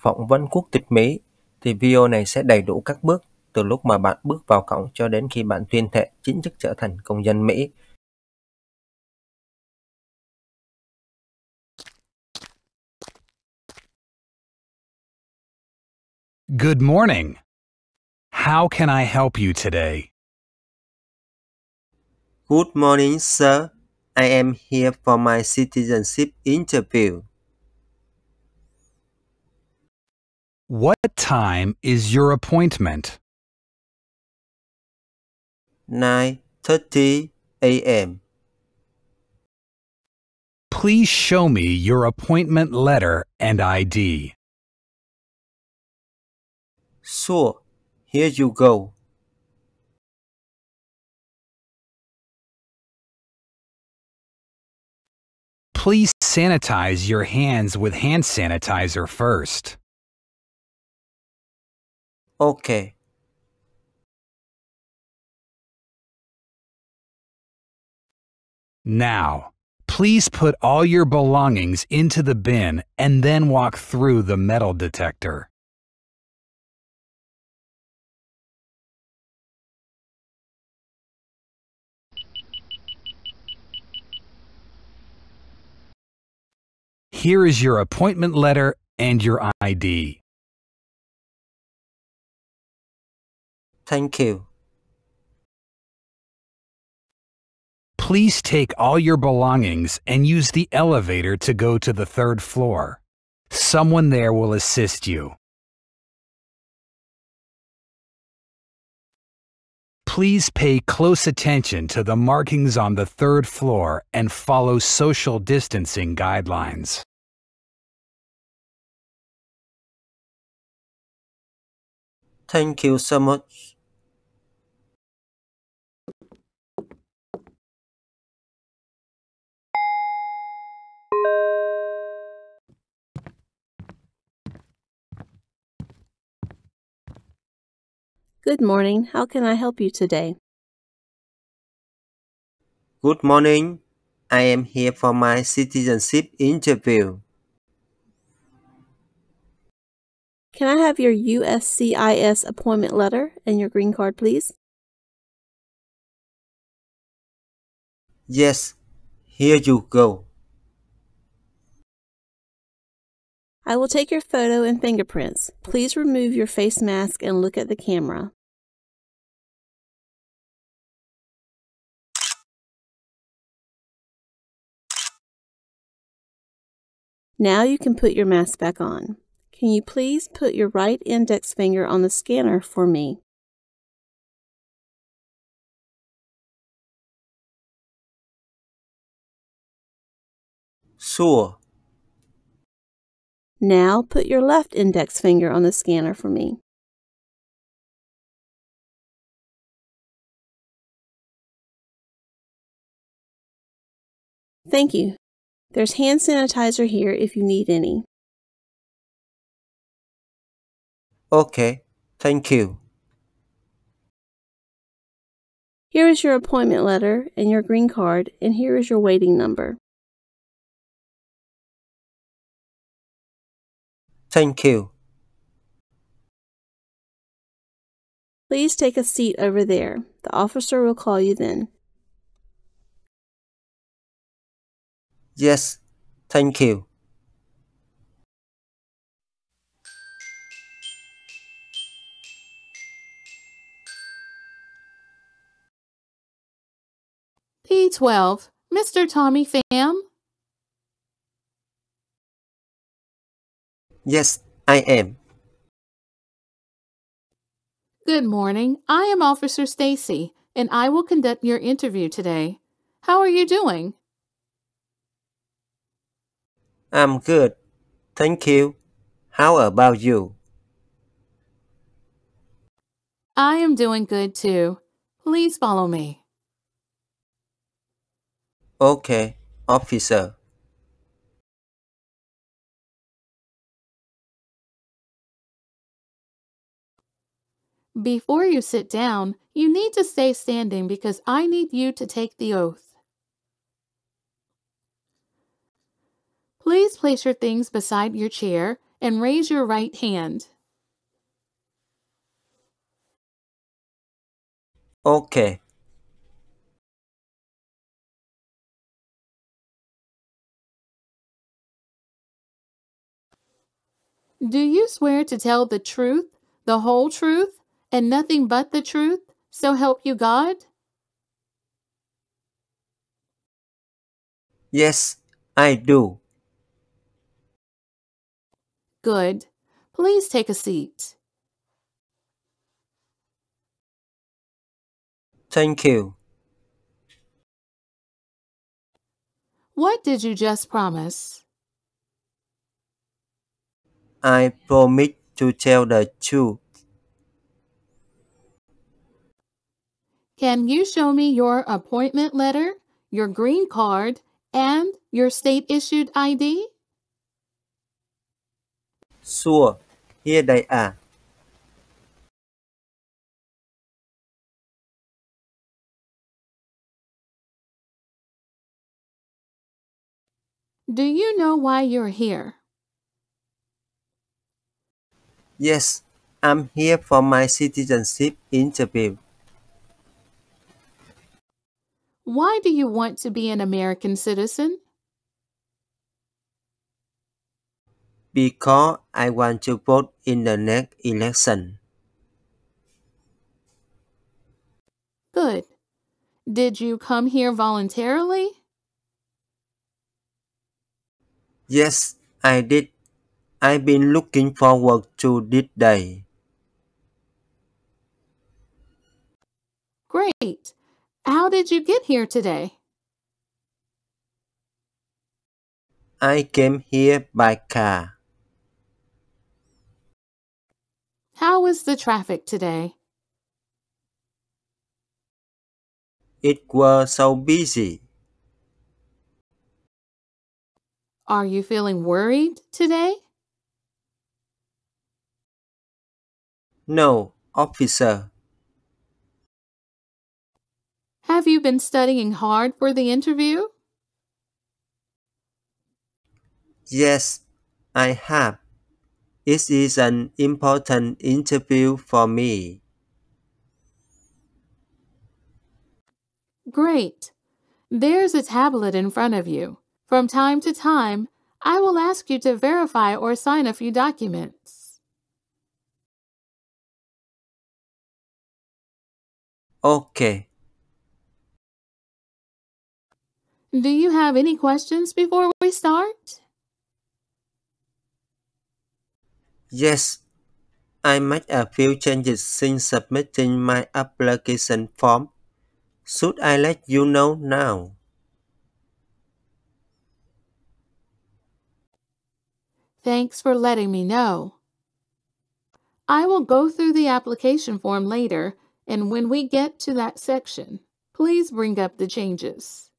phỏng vấn quốc tịch Mỹ, thì video này sẽ đầy đủ các bước từ lúc mà bạn bước vào cổng cho đến khi bạn tuyên thệ chính thức trở thành công dân Mỹ. Good morning. How can I help you today? Good morning, sir. I am here for my citizenship interview. What time is your appointment? 9:30 a.m. Please show me your appointment letter and ID. Sure, here you go. Please sanitize your hands with hand sanitizer first. Okay. Now, please put all your belongings into the bin and then walk through the metal detector. Here is your appointment letter and your ID. Thank you. Please take all your belongings and use the elevator to go to the 3rd floor. Someone there will assist you. Please pay close attention to the markings on the 3rd floor and follow social distancing guidelines. Thank you so much. Good morning. How can I help you today? Good morning. I am here for my citizenship interview. Can I have your USCIS appointment letter and your green card, please? Yes, here you go. I will take your photo and fingerprints. Please remove your face mask and look at the camera. Now you can put your mask back on. Can you please put your right index finger on the scanner for me? Sure. Now put your left index finger on the scanner for me. Thank you. There's hand sanitizer here if you need any. Okay, thank you. Here is your appointment letter and your green card, and here is your waiting number. Thank you. Please take a seat over there. The officer will call you then. Yes, thank you. P12, Mr. Tommy Pham? Yes, I am. Good morning. I am Officer Stacy, and I will conduct your interview today. How are you doing? I'm good. Thank you. How about you? I am doing good too. Please follow me. Okay, officer. Before you sit down, you need to stay standing because I need you to take the oath. Please place your things beside your chair and raise your right hand. Okay. Do you swear to tell the truth, the whole truth, and nothing but the truth, so help you God? Yes, I do. Good. Please take a seat. Thank you. What did you just promise? I promise to tell the truth. Can you show me your appointment letter, your green card, and your state-issued ID? Sure, here they are. Do you know why you're here? Yes, I'm here for my citizenship interview. Why do you want to be an American citizen? Because I want to vote in the next election. Good. Did you come here voluntarily? Yes, I did. I've been looking forward to this day. Great. How did you get here today? I came here by car. How is the traffic today? It was so busy. Are you feeling worried today? No, officer. Have you been studying hard for the interview? Yes, I have. It is an important interview for me. Great. There's a tablet in front of you. From time to time, I will ask you to verify or sign a few documents. Okay. Do you have any questions before we start? Yes, I made a few changes since submitting my application form. Should I let you know now? Thanks for letting me know. I will go through the application form later, and when we get to that section, please bring up the changes.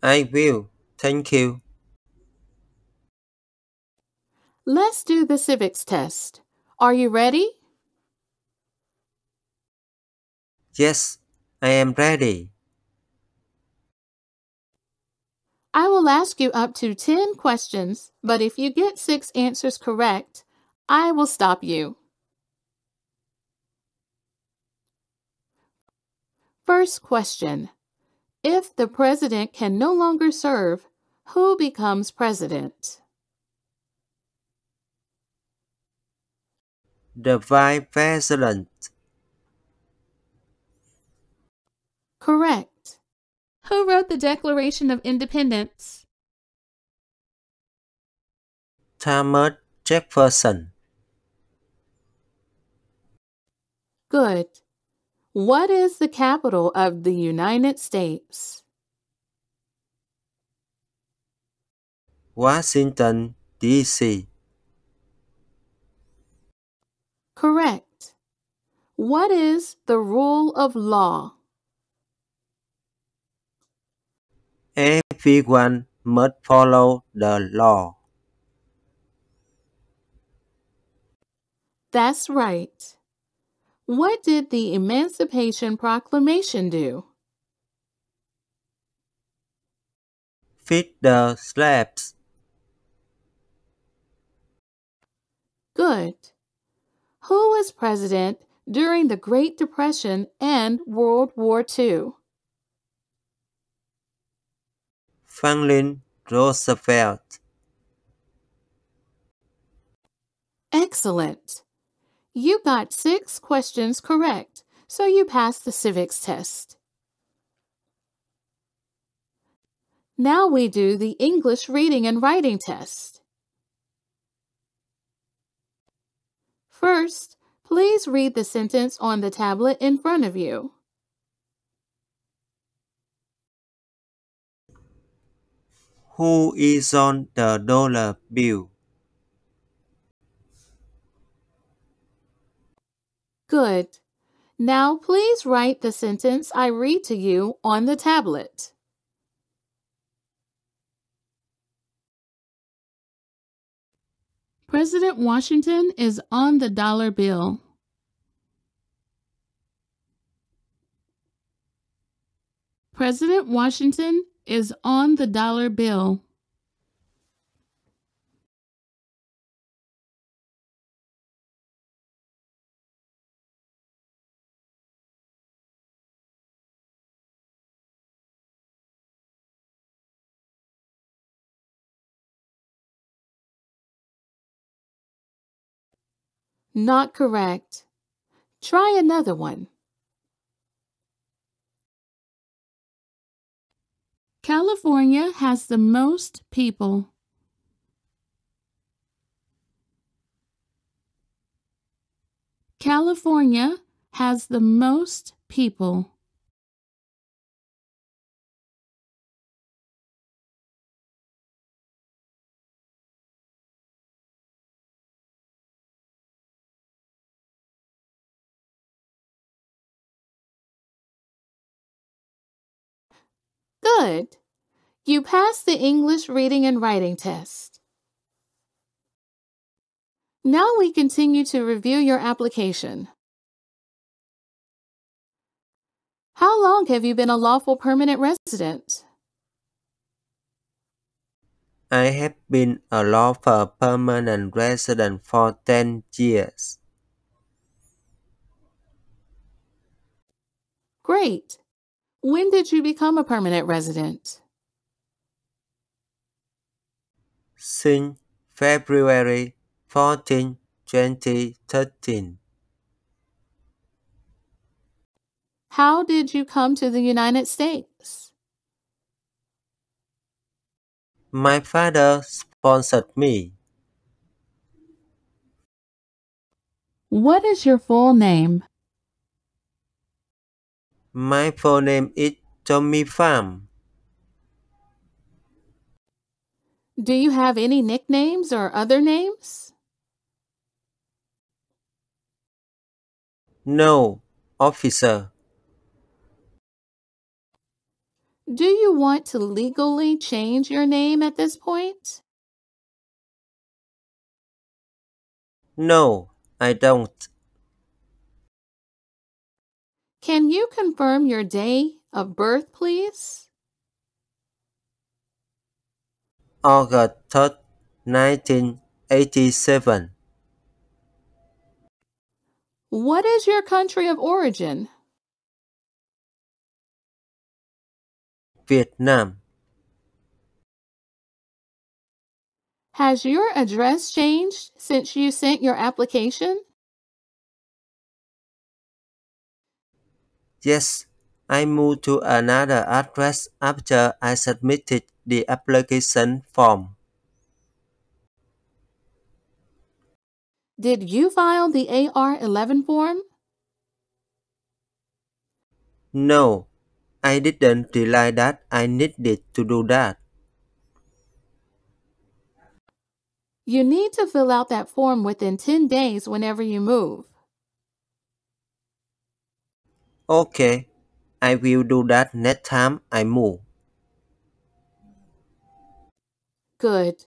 I will. Thank you. Let's do the civics test. Are you ready? Yes, I am ready. I will ask you up to 10 questions, but if you get 6 answers correct, I will stop you. First question. If the president can no longer serve, who becomes president? The Vice President. Correct. Who wrote the Declaration of Independence? Thomas Jefferson. Good. What is the capital of the United States? Washington, D.C. Correct. What is the rule of law? Everyone must follow the law. That's right. What did the Emancipation Proclamation do? feed the slaves. Good. Who was president during the Great Depression and World War II? Franklin Roosevelt. Excellent. You got 6 questions correct, so you passed the civics test. Now we do the English reading and writing test. First, please read the sentence on the tablet in front of you. Who is on the dollar bill? Good. Now please write the sentence I read to you on the tablet. President Washington is on the dollar bill. President Washington is on the dollar bill. Not correct. Try another one. California has the most people. California has the most people. Good. You passed the English reading and writing test. Now we continue to review your application. How long have you been a lawful permanent resident? I have been a lawful permanent resident for 10 years. Great. When did you become a permanent resident? Since February 14, 2013. How did you come to the United States? My father sponsored me. What is your full name? My full name is Tommy Pham. Do you have any nicknames or other names? No, officer. Do you want to legally change your name at this point? No, I don't. Can you confirm your day of birth, please? August 3rd, 1987. What is your country of origin? Vietnam. Has your address changed since you sent your application? Yes, I moved to another address after I submitted the application form. Did you file the AR-11 form? No, I didn't realize that I needed to do that. You need to fill out that form within 10 days whenever you move. Okay, I will do that next time I move. Good.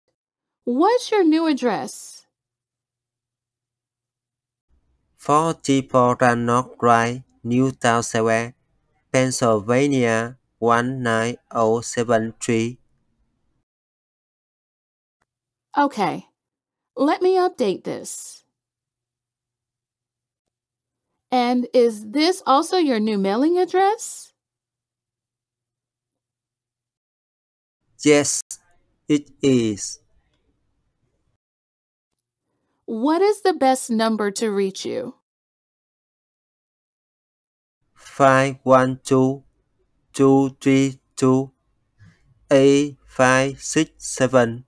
What's your new address? 44 Rannoch Drive, New Townsend, Pennsylvania 19073. Okay, let me update this. And is this also your new mailing address? Yes, it is. What is the best number to reach you? 512-232-8567.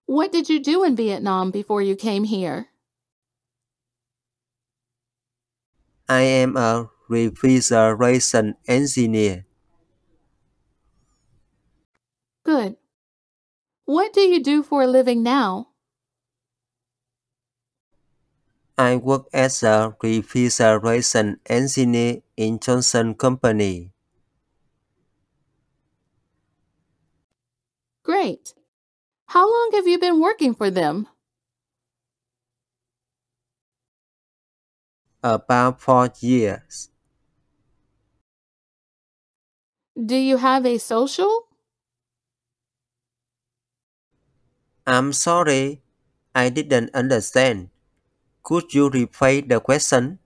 What did you do in Vietnam before you came here? I am a refrigeration engineer. Good. What do you do for a living now? I work as a refrigeration engineer in Johnson Company. Great. How long have you been working for them? About 4 years. Do you have a social? I'm sorry, I didn't understand. Could you repeat the question?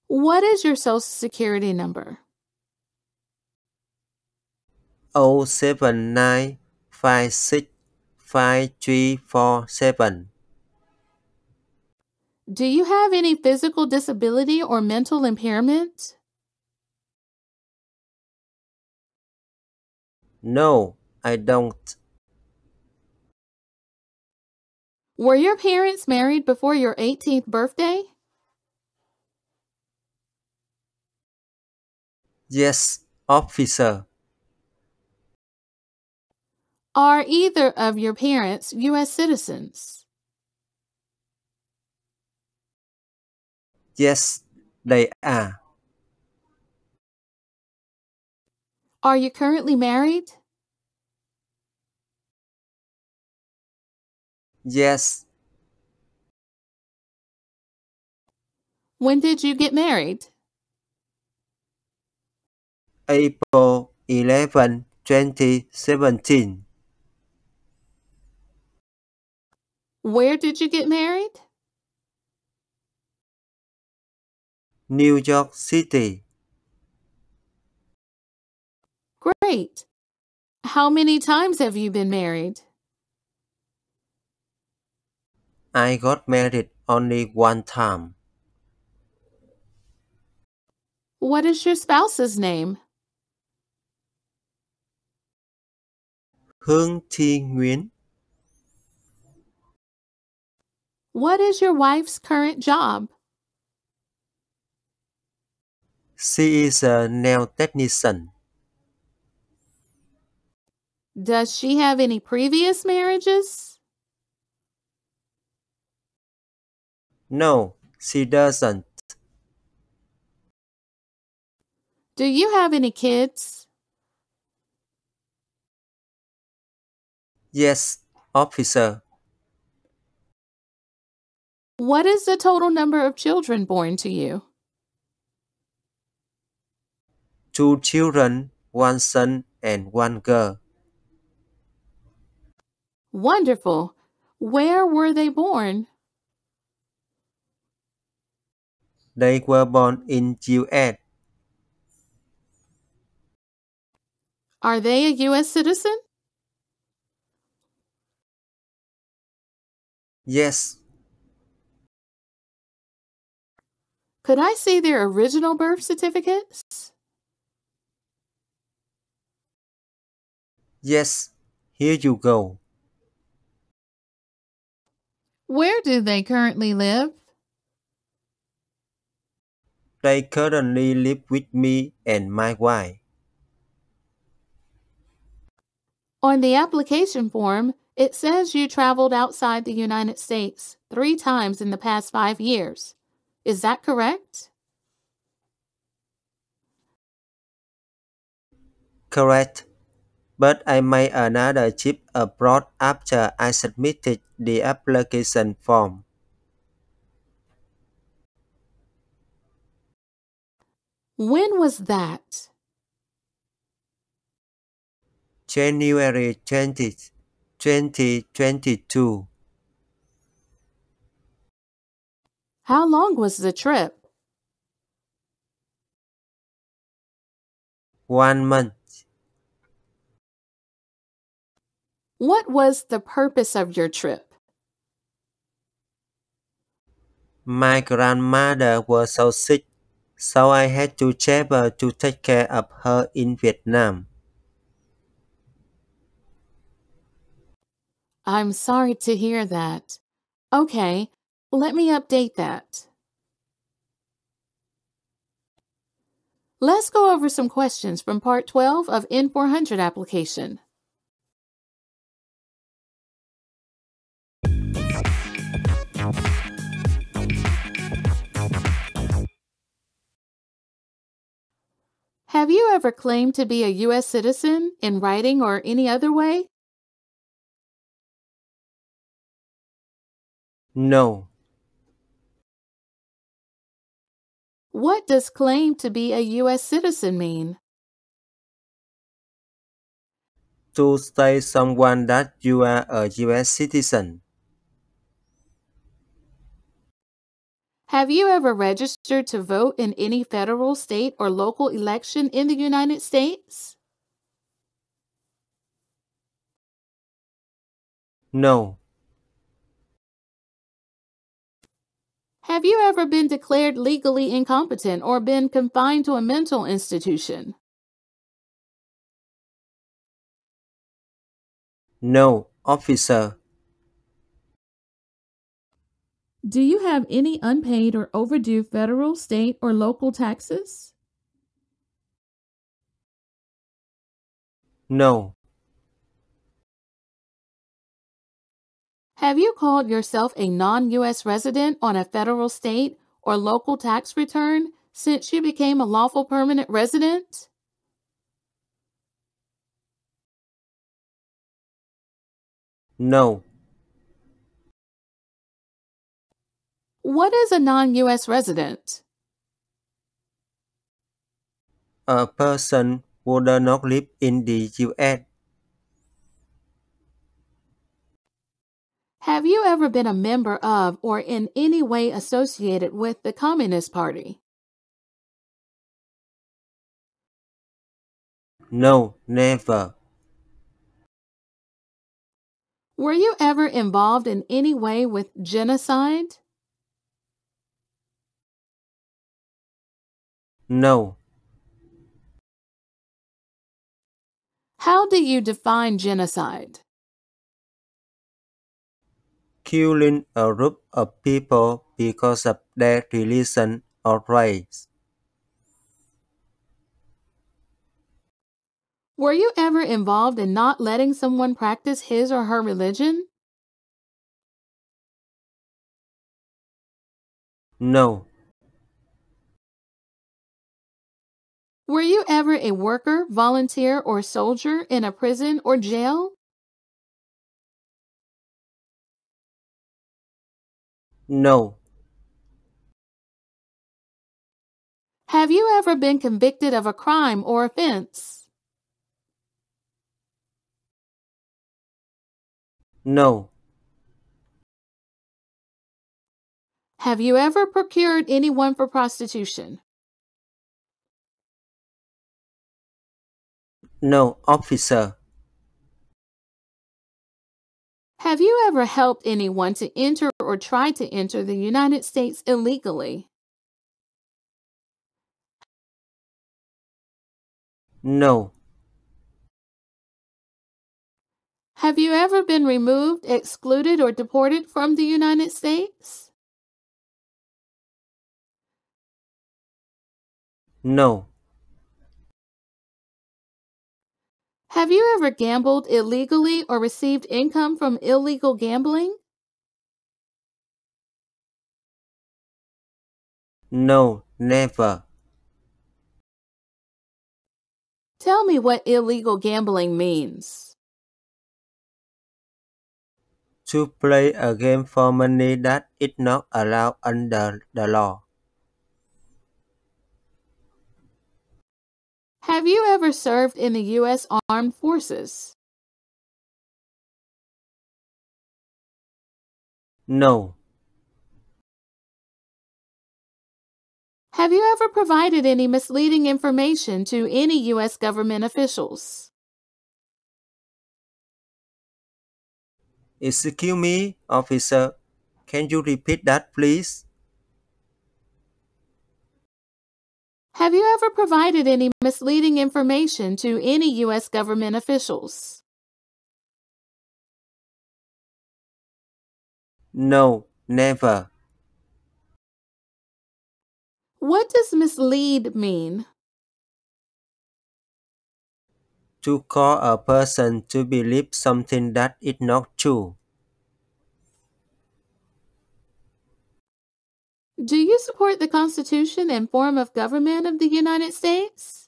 What is your social security number? 079565347. Do you have any physical disability or mental impairment? No, I don't. Were your parents married before your 18th birthday? Yes, officer. Are either of your parents U.S. citizens? Yes, they are. Are you currently married? Yes, When did you get married? April 11, 2017. Where did you get married? New York City. Great. How many times have you been married? I got married only one time. What is your spouse's name? Hương Thi Nguyễn. What is your wife's current job? She is a nail technician. Does she have any previous marriages? No, she doesn't. Do you have any kids? Yes, officer. What is the total number of children born to you? 2 children, 1 son and 1 girl. Wonderful. Where were they born? They were born in US. Are they a U.S. citizen? Yes, Could I see their original birth certificates? yes, here you go. Where do they currently live? They currently live with me and my wife. On the application form, it says you traveled outside the United States 3 times in the past 5 years. Is that correct? Correct. But I made another trip abroad after I submitted the application form. When was that? January 20th, 2022. How long was the trip? 1 month. What was the purpose of your trip? My grandmother was so sick, so I had to travel to take care of her in Vietnam. I'm sorry to hear that. Okay, let me update that. Let's go over some questions from Part 12 of N400 application. Have you ever claimed to be a U.S. citizen in writing or any other way? No. What does claim to be a U.S. citizen mean? To say someone that you are a US citizen. Have you ever registered to vote in any federal, state, or local election in the United States? No. Have you ever been declared legally incompetent or been confined to a mental institution? No, officer. Do you have any unpaid or overdue federal, state, or local taxes? No. Have you called yourself a non-U.S. resident on a federal, state, or local tax return since you became a lawful permanent resident? No. What is a non-U.S. resident? A person who does not live in the US. Have you ever been a member of or in any way associated with the Communist Party? No, never. Were you ever involved in any way with genocide? No. How do you define genocide? Killing a group of people because of their religion or race. Were you ever involved in not letting someone practice his or her religion? No. Were you ever a worker, volunteer, or soldier in a prison or jail? No. Have you ever been convicted of a crime or offense? No. Have you ever procured anyone for prostitution? No, officer. Have you ever helped anyone to enter or try to enter the United States illegally? No. Have you ever been removed, excluded, or deported from the United States? No. Have you ever gambled illegally or received income from illegal gambling? No, never. Tell me what illegal gambling means. To play a game for money that is not allowed under the law. Have you ever served in the U.S. Armed Forces? No. Have you ever provided any misleading information to any U.S. government officials? Excuse me, officer. Can you repeat that, please? Have you ever provided any misleading information to any U.S. government officials? No, never. What does mislead mean? To cause a person to believe something that is not true. Do you support the Constitution and form of government of the United States?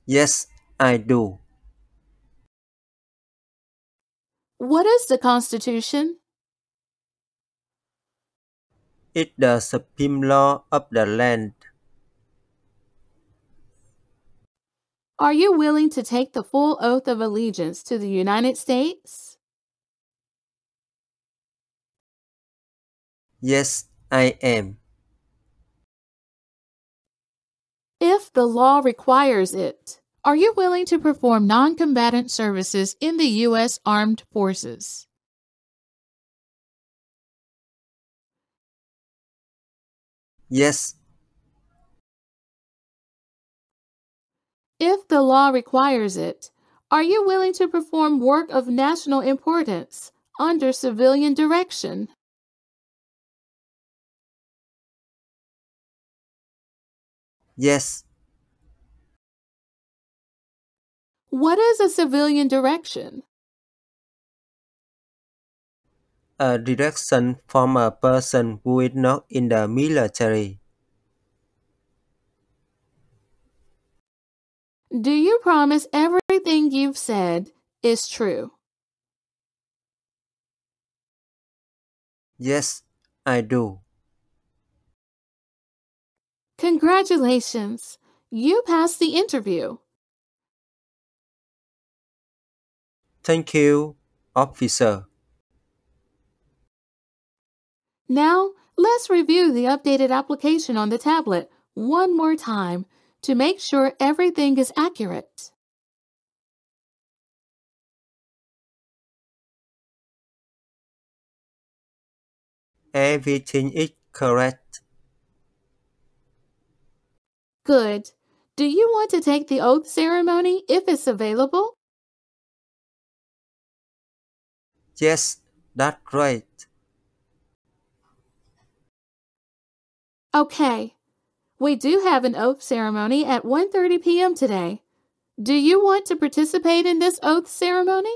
Yes, I do. What is the Constitution? It's the supreme law of the land. Are you willing to take the full oath of allegiance to the United States? Yes, I am. If the law requires it, are you willing to perform non-combatant services in the U.S. Armed Forces? Yes, If the law requires it, are you willing to perform work of national importance under civilian direction? yes. What is a civilian direction? A direction from a person who is not in the military. Do you promise everything you've said is true? Yes, I do. Congratulations! You passed the interview. Thank you, officer. Now, let's review the updated application on the tablet one more time to make sure everything is accurate. Everything is correct. Good. Do you want to take the oath ceremony if it's available? Yes, that's right. Okay. We do have an oath ceremony at 1:30 p.m. today. Do you want to participate in this oath ceremony?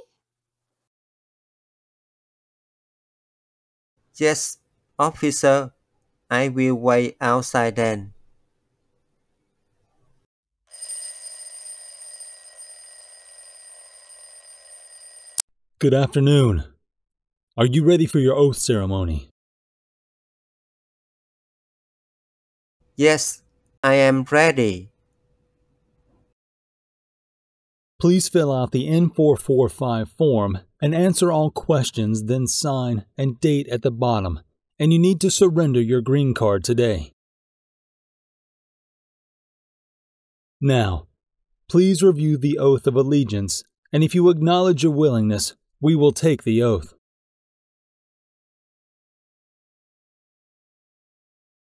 Yes, officer. I will wait outside then. Good afternoon. Are you ready for your oath ceremony? Yes, I am ready. Please fill out the N445 form and answer all questions, then sign and date at the bottom, and you need to surrender your green card today. Now, please review the oath of allegiance, and if you acknowledge your willingness, we will take the oath.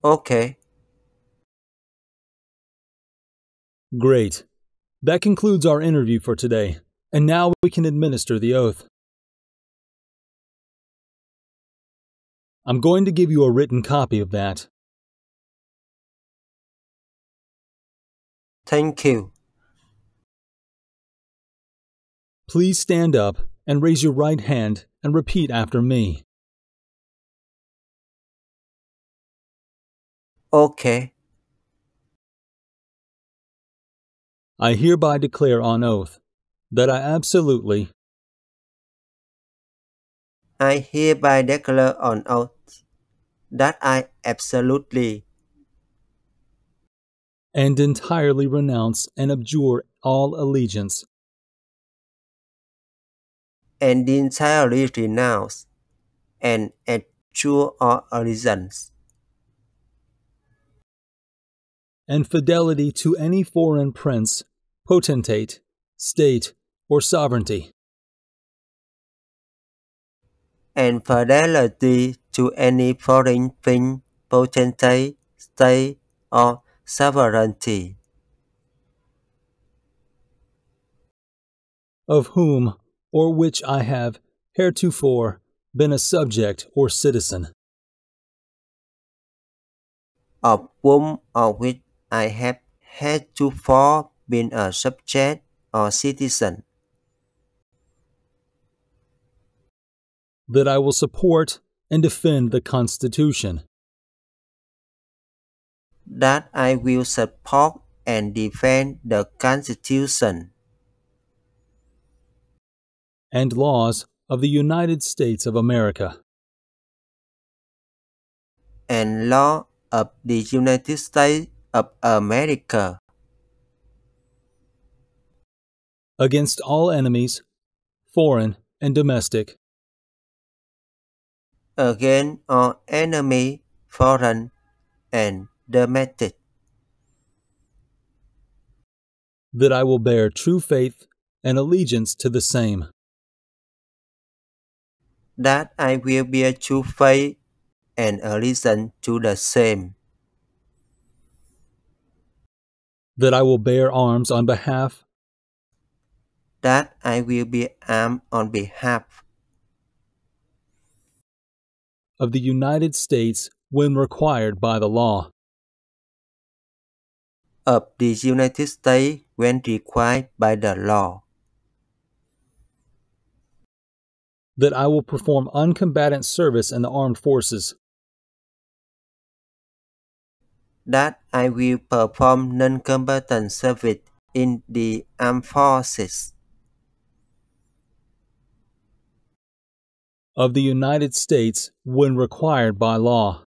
Okay. Great. That concludes our interview for today, and now we can administer the oath. I'm going to give you a written copy of that. Thank you. Please stand up and raise your right hand and repeat after me. Okay. I hereby declare on oath that I hereby declare on oath that I absolutely and entirely renounce and abjure all allegiance and entirely renounce and abjure all allegiance and fidelity to any foreign prince, potentate, state, or sovereignty, and fidelity to any foreign prince, potentate, state, or sovereignty, of whom or which I have heretofore been a subject or citizen, of whom or which I have heretofore been a subject or citizen, that I will support and defend the Constitution, that I will support and defend the Constitution and laws of the United States of America, and law of the United States of America, against all enemies, foreign and domestic, against all enemy, foreign and domestic, that I will bear true faith and allegiance to the same, that I will bear true faith and allegiance to the same, that I will bear arms on behalf that I will be armed on behalf of the United States when required by the law, of the United States when required by the law, that I will perform uncombatant service in the armed forces, that I will perform non-combatant service in the armed forces of the United States when required by law,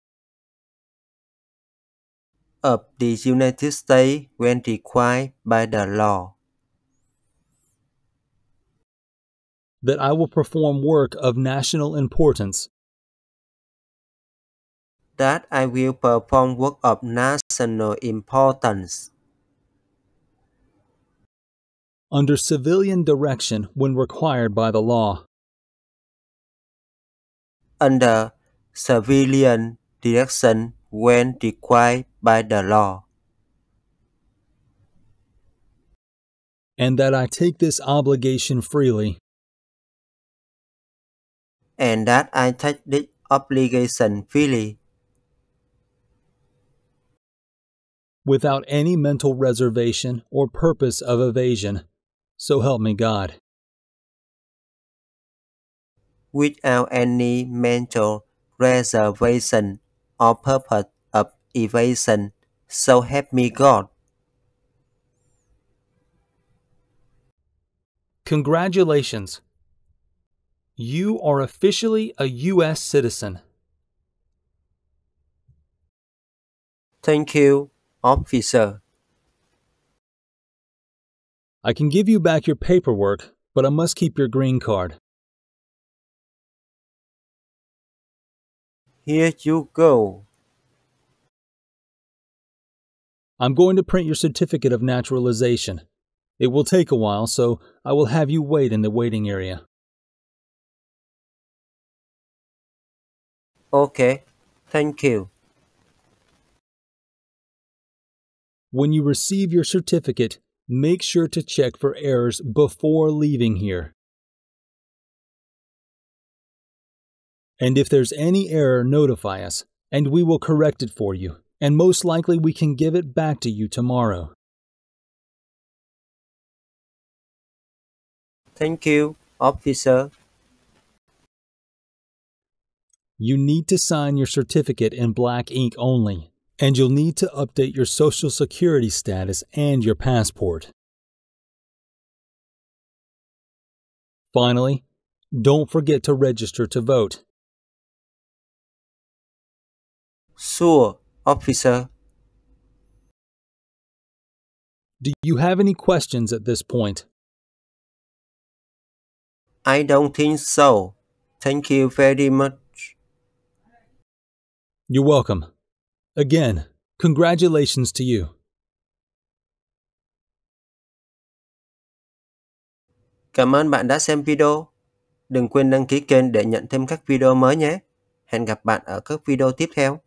of the United States when required by the law, that I will perform work of national importance that I will perform work of national importance under civilian direction when required by the law, under civilian direction when required by the law, and that I take this obligation freely and that I take this obligation freely without any mental reservation or purpose of evasion, so help me God. without any mental reservation or purpose of evasion, so help me God. Congratulations! You are officially a U.S. citizen. Thank you, officer. I can give you back your paperwork, but I must keep your green card. Here you go. I'm going to print your certificate of naturalization. It will take a while, so I will have you wait in the waiting area. Okay, thank you. When you receive your certificate, make sure to check for errors before leaving here. And if there's any error, notify us, and we will correct it for you, and most likely we can give it back to you tomorrow. Thank you, officer. You need to sign your certificate in black ink only, and you'll need to update your Social Security status and your passport. Finally, don't forget to register to vote. Sure, officer. Do you have any questions at this point? I don't think so. Thank you very much. You're welcome. Again, congratulations to you. Cảm ơn bạn đã xem video. Đừng quên đăng ký kênh để nhận thêm các video mới nhé. Hẹn gặp bạn ở các video tiếp theo.